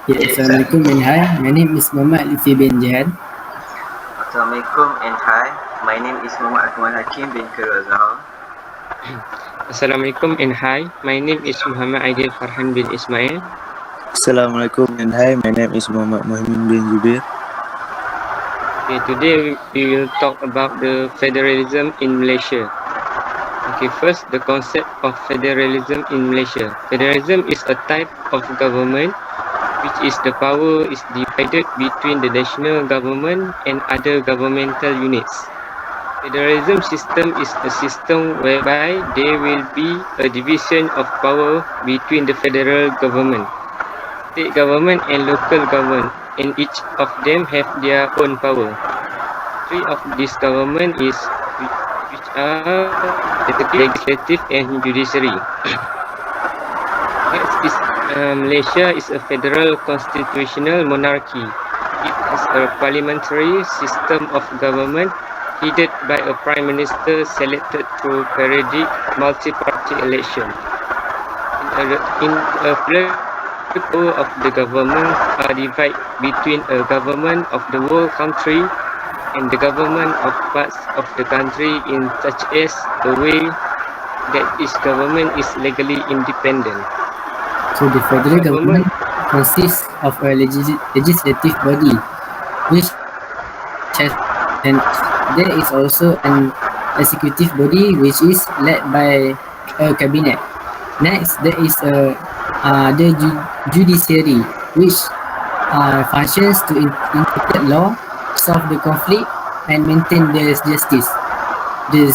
Assalamualaikum and hi. My name is Muhammad Lutfi bin Jihan. Assalamualaikum and hi. My name is Muhammad Akmal Hakim bin Azhar. Assalamualaikum and hi. My name is Muhammad Aidil Farhan bin Ismail. Assalamualaikum and hi. My name is Muhammad Muhammad bin Jubair. Okay, today we will talk about the federalism in Malaysia. Okay, first, the concept of federalism in Malaysia. Federalism is a type of government which is the power is divided between the national government and other governmental units. Federalism system is a system whereby there will be a division of power between the federal government, state government and local government, and each of them have their own power. Three of these government is which are legislative and judiciary. Next is Malaysia is a federal constitutional monarchy. It is a parliamentary system of government headed by a prime minister selected through periodic multi-party election. In a power of the government are divided between a government of the whole country and the government of parts of the country in such as the way that each government is legally independent. So the federal government consists of a legislative body, which has and there is also an executive body which is led by a cabinet. Next, there is the judiciary, which functions to interpret law, solve the conflict, and maintain the justice. The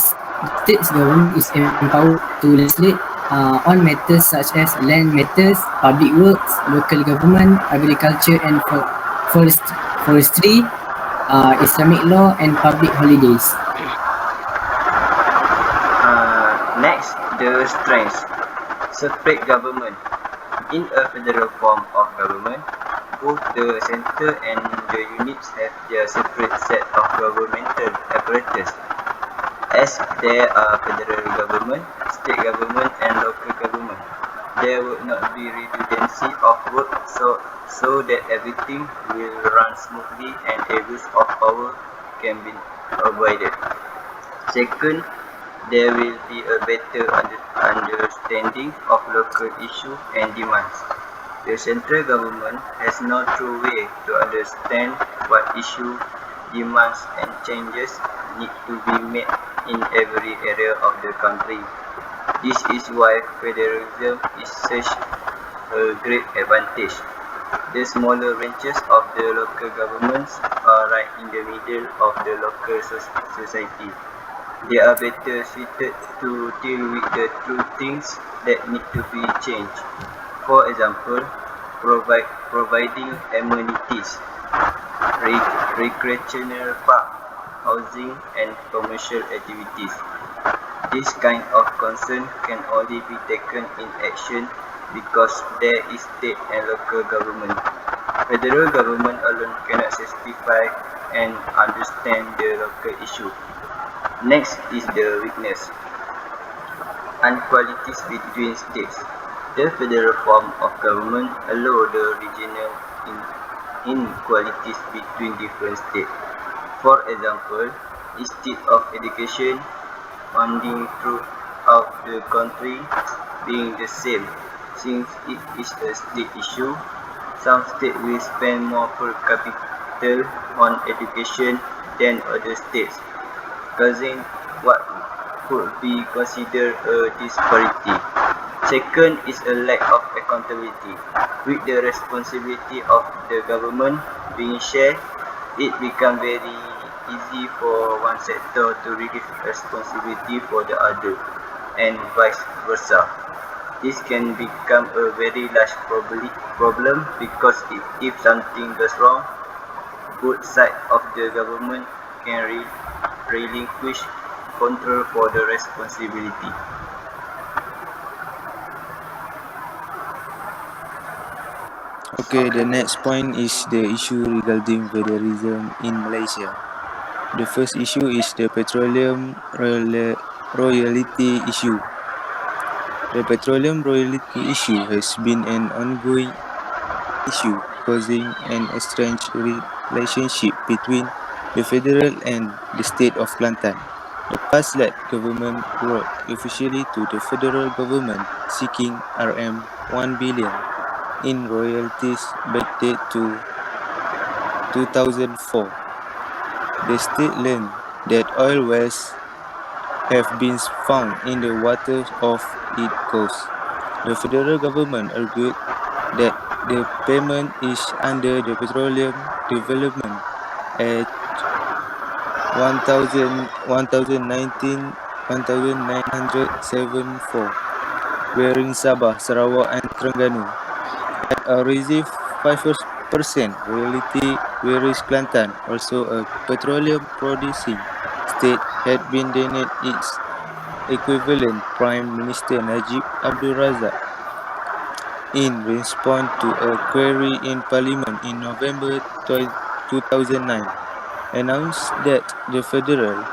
state's government is empowered to legislate on matters such as land matters, public works, local government, agriculture and forestry, Islamic law and public holidays. Next, the strengths. Separate government. In a federal form of government, both the centre and the units have their separate set of governmental apparatus. As there are federal government, state government and local government, there would not be redundancy of work so that everything will run smoothly and abuse of power can be avoided. Second, there will be a better understanding of local issues and demands. The central government has no true way to understand what issues, demands and changes need to be met in every area of the country. This is why federalism is such a great advantage. The smaller branches of the local governments are right in the middle of the local society. They are better suited to deal with the true things that need to be changed. For example, providing amenities, recreational park, housing and commercial activities. This kind of concern can only be taken in action because there is state and local government. Federal government alone cannot satisfy and understand the local issue. Next is the weakness. Inequalities between states. The federal form of government allows the regional inequalities between different states. For example, instead of education funding throughout the country being the same, since it is a state issue, some states will spend more per capita on education than other states, causing what could be considered a disparity. Second is a lack of accountability. With the responsibility of the government being shared, it becomes very easy for one sector to relieve responsibility for the other, and vice versa. This can become a very large problem because if something goes wrong, both sides of the government can relinquish control for the responsibility. Okay, the next point is the issue regarding federalism in Malaysia. The first issue is the petroleum royalty issue. The petroleum royalty issue has been an ongoing issue causing an estranged relationship between the federal and the state of Kelantan. The past-led government wrote officially to the federal government seeking Rm 1 billion in royalties backdate to 2004. The state learned that oil wells have been found in the waters of its coast. The federal government argued that the payment is under the Petroleum Development Act 1974, wherein Sabah, Sarawak and Terengganu had a received 5% royalty, whereas Kelantan, also a petroleum producing state, had been denied its equivalent. Prime Minister Najib Abdul Razak, in response to a query in Parliament in November 2009, announced that the federal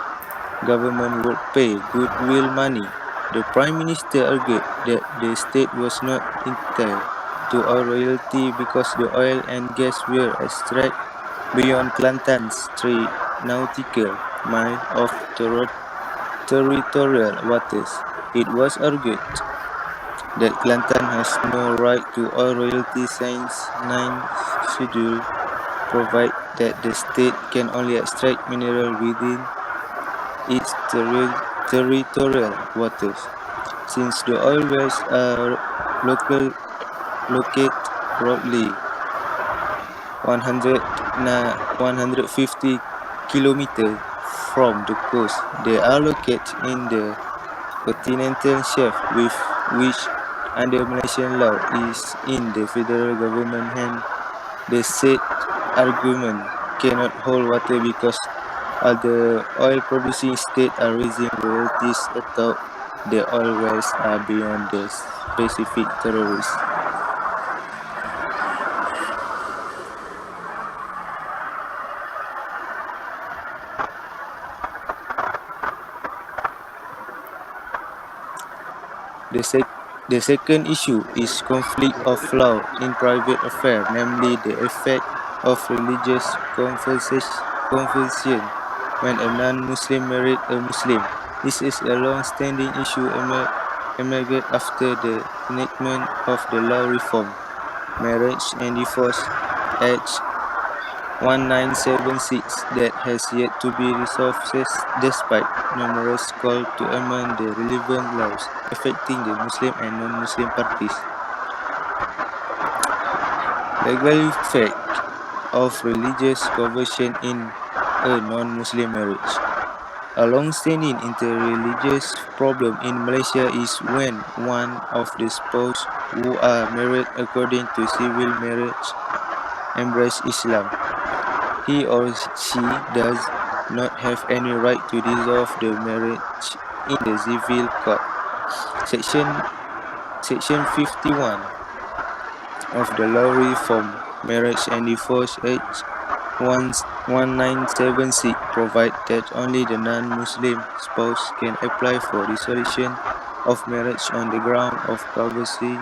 government would pay goodwill money. The Prime Minister argued that the state was not entitled to a royalty because the oil and gas were extracted beyond Kelantan's 3 nautical miles of territorial waters. It was argued that Kelantan has no right to oil royalty since 9th schedule provide that the state can only extract mineral within its territorial waters. Since the oil wells are located roughly 150 kilometers from the coast, they are located in the continental shelf, which under Malaysian law is in the federal government hand. The said argument cannot hold water because other oil producing states are raising royalties atop the oil wells are beyond the specific territories. The second issue is conflict of law in private affairs, namely the effect of religious conversion when a non-Muslim married a Muslim. This is a long-standing issue emerged after the enactment of the Law Reform, Marriage and Divorce Act 1976 that has yet to be resolved despite numerous calls to amend the relevant laws affecting the Muslim and non-Muslim parties. Legal effect of religious conversion in a non-Muslim marriage. A long-standing interreligious problem in Malaysia is when one of the spouses who are married according to civil marriage embrace Islam. He or she does not have any right to dissolve the marriage in the civil court. Section 51 of the Law Reform, Marriage and Divorce Act 1976 provides that only the non-Muslim spouse can apply for dissolution of marriage on the ground of conversion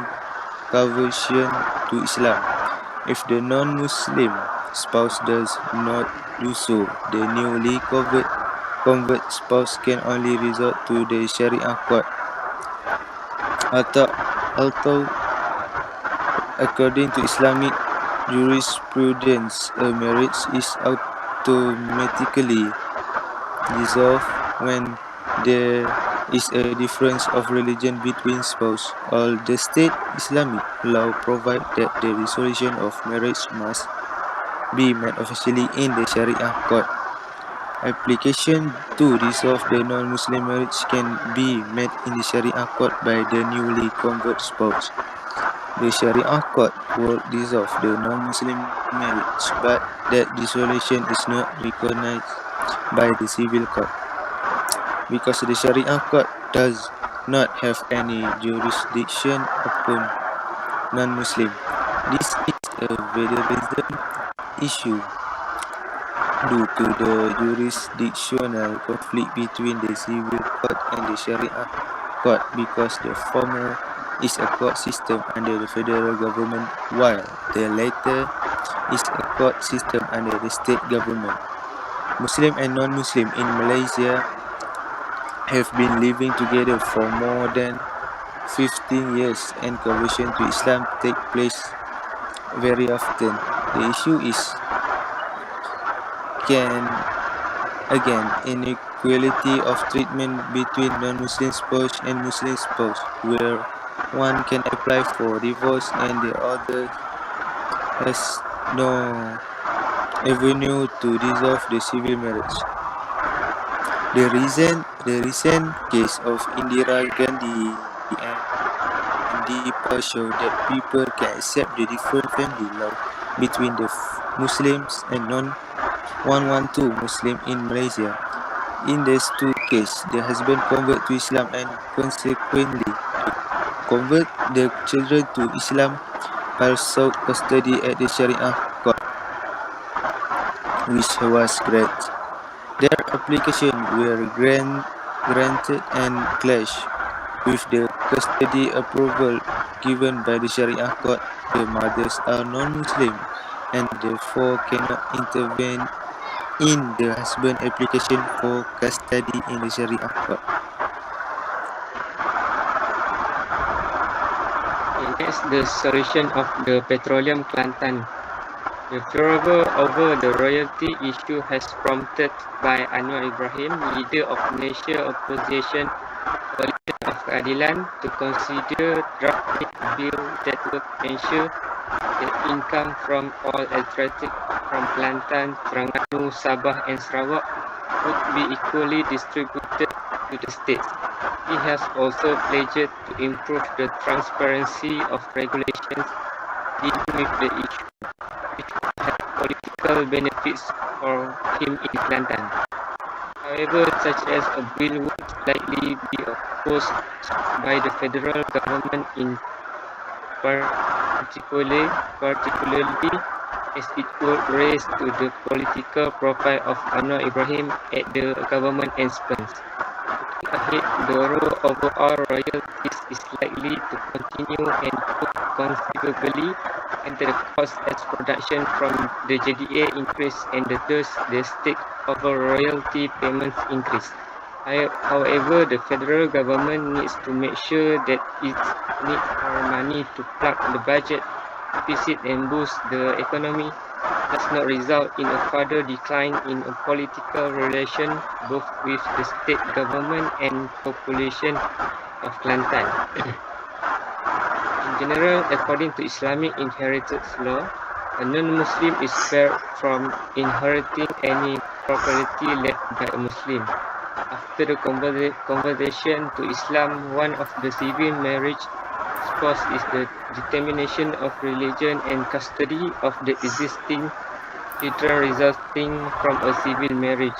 to Islam. If the non-Muslim spouse does not do so, the newly convert spouse can only resort to the Sharia court. Although according to Islamic jurisprudence, a marriage is automatically dissolved when there is a difference of religion between spouses. All the state Islamic law provide that the dissolution of marriage must be made officially in the Sharia court. Application to dissolve the non-Muslim marriage can be made in the Sharia court by the newly converted spouse. The Sharia court will dissolve the non-Muslim marriage, but that dissolution is not recognized by the civil court, because the Sharia court does not have any jurisdiction upon non-Muslim. This is a federalism issue due to the jurisdictional conflict between the civil court and the Sharia court, because the former is a court system under the federal government while the latter is a court system under the state government. Muslim and non-Muslim in Malaysia have been living together for more than 15 years, and conversion to Islam take place very often. The issue is can again inequality of treatment between non-Muslim spouse and Muslim spouse, where one can apply for divorce and the other has no avenue to dissolve the civil marriage. The recent case of Indira Gandhi and Deepa show that people can accept the different family law between the Muslims and non-112 Muslim in Malaysia. In these two cases, the husband convert to Islam and consequently convert the children to Islam while sought custody at the Sharia court, which was granted. Their applications were granted and clashed with the custody approval given by the Sharia court. The mothers are non-Muslim and therefore cannot intervene in the husband application for custody in the Sharia court. Next, the solution of the petroleum Kelantan. The furor over the royalty issue has prompted by Anwar Ibrahim, leader of Malaysia Opposition Coalition of Keadilan, to consider drafting a bill that would ensure that income from all electricity from Kelantan, Terengganu, Sabah and Sarawak would be equally distributed to the states. He has also pledged to improve the transparency of regulations dealing with the issue, which would have political benefits for him in Kelantan. However, such as a bill would likely be opposed by the federal government in particularly as it would raise to the political profile of Anwar Ibrahim at the government expense. Looking ahead, the row overall royalties is likely to continue and could considerably enter the cost as production from the JDA increase and thus the state over royalty payments increase. However, the federal government needs to make sure that its need for money to plug the budget deficit and boost the economy does not result in a further decline in a political relation both with the state government and population of Kelantan. In general, according to Islamic inheritance law, a non-Muslim is spared from inheriting any property left by a Muslim. After the conversion to Islam, one of the civil marriage spouse is the determination of religion and custody of the existing children resulting from a civil marriage.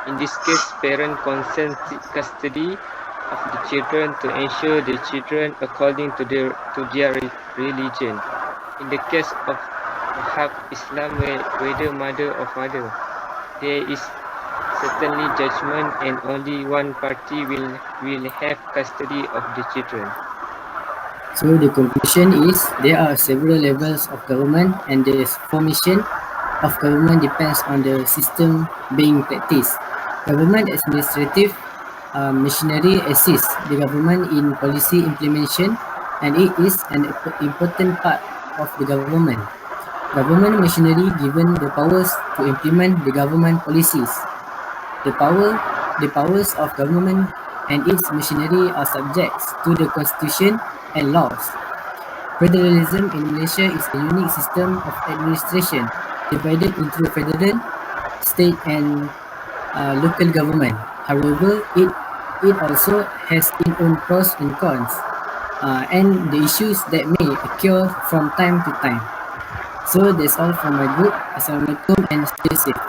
In this case, parents consent custody of the children to ensure the children according to their religion. In the case of half Islam, whether mother or father, there is certainly judgment and only one party will have custody of the children. So the conclusion is there are several levels of government and the formation of government depends on the system being practiced. Government administrative machinery assists the government in policy implementation and it is an important part of the government. Government machinery given the powers to implement the government policies. The powers of government and its machinery are subject to the constitution and laws. Federalism in Malaysia is a unique system of administration divided into federal, state and local government. However, it also has its own pros and cons and the issues that may occur from time to time. So that's all from my group. Assalamualaikum and stay safe.